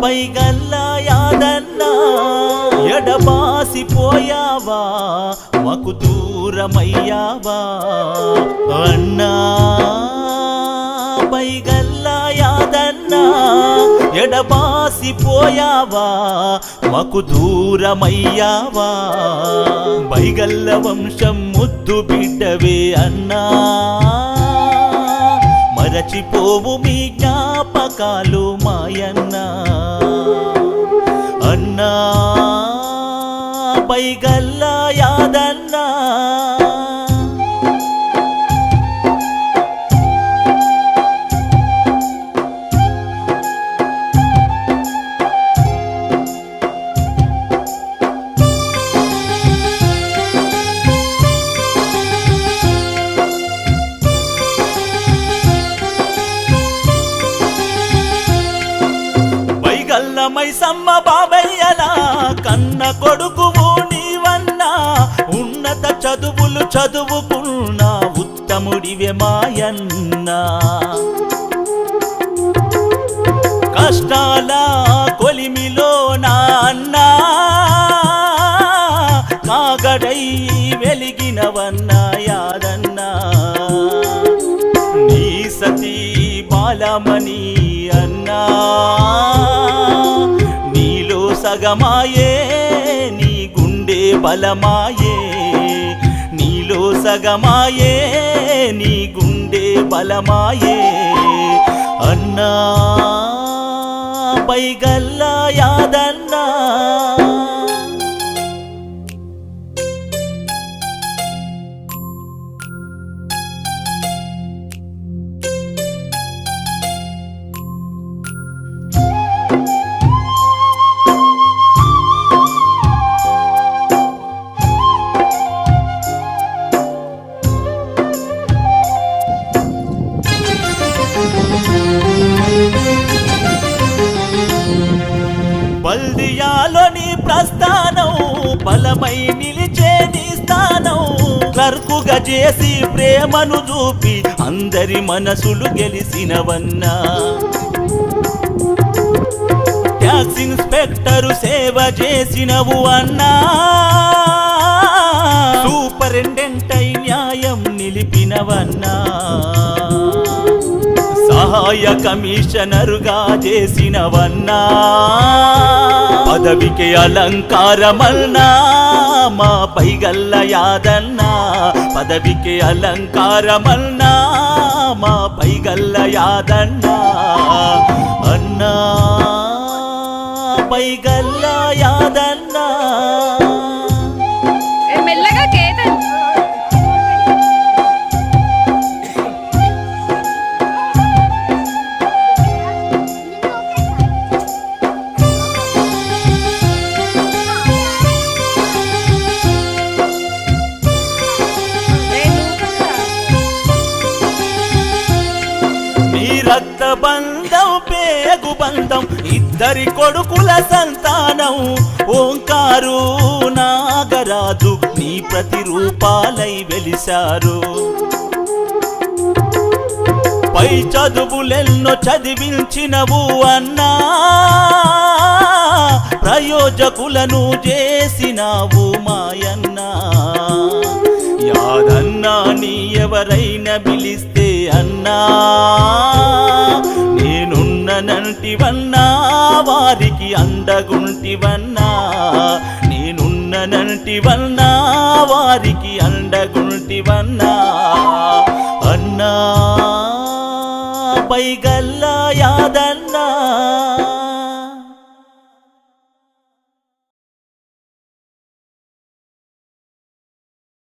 పైగల్లా యాదన్నా ఎడబాసిపోయావా మాకు దూరమయ్యావా అన్నా పైగల్లా యాదన్నా ఎడబాసిపోయావా మాకు దూరమయ్యావా పైగల్ల వంశం ముద్దు బిడ్డవే అన్నా మరచిపోవు మీ జ్ఞాపకాలు మాయన్నా అన్నా పైగల్లా యాదన్నా మైసమ్మ బాబయ్యలా కన్న కొడుకువు నీవన్నా ఉన్నత చదువులు చదువుకున్న ఉత్తముడివే మాయన్నా కష్టాల కొలిమిలో నా అన్నా కాగడై వెలిగినవన్నా యాదన్నా నీ సతీ బాలమణి అన్నా నీలో సగమాయే నీ గుండె బలమాయే నీలో సగమాయే నీ గుండె బలమాయే అన్నా పైగల్లా యాదన్నా బల్దియాలోని ప్రస్థానం బలమై నిలిచే నీ స్థానం క్లర్కుగా చేసి ప్రేమను చూపి అందరి మనసులు గెలిసినవన్నా ట్యాక్స్ ఇన్స్పెక్టరు సేవ చేసినవు అన్నా సూపరింటెండెంట్ అయి న్యాయం నిలిపినవన్నా సహాయ కమిషనరుగా చేసినవన్నా పదవికి అలంకారమన్నా మా పైగల్ల యాదన్నా పదవికి అలంకారమన్నా మా పైగల్ల యాదన్నా అన్నా పైగల్ల యాదన్నా మెల్లగా కేతన్ రక్త బంధం పేగు బంధం ఇద్దరి కొడుకుల సంతానం ఓంకారు నాగరాజు నీ ప్రతిరూపాలై వెలిశారు పై చదువులెన్నో చదివించినవు అన్నా ప్రయోజకులను చేసినావు మాయన్నా యాదన్నా నీ ఎవరైనా పిలిస్తే అన్నా నేనున్ననంటివన్నా వారికి అండగుంటివన్నా నేనున్ననంటివన్నా వారికి అండగుంటివన్నా అన్నా పైగల్లా యాద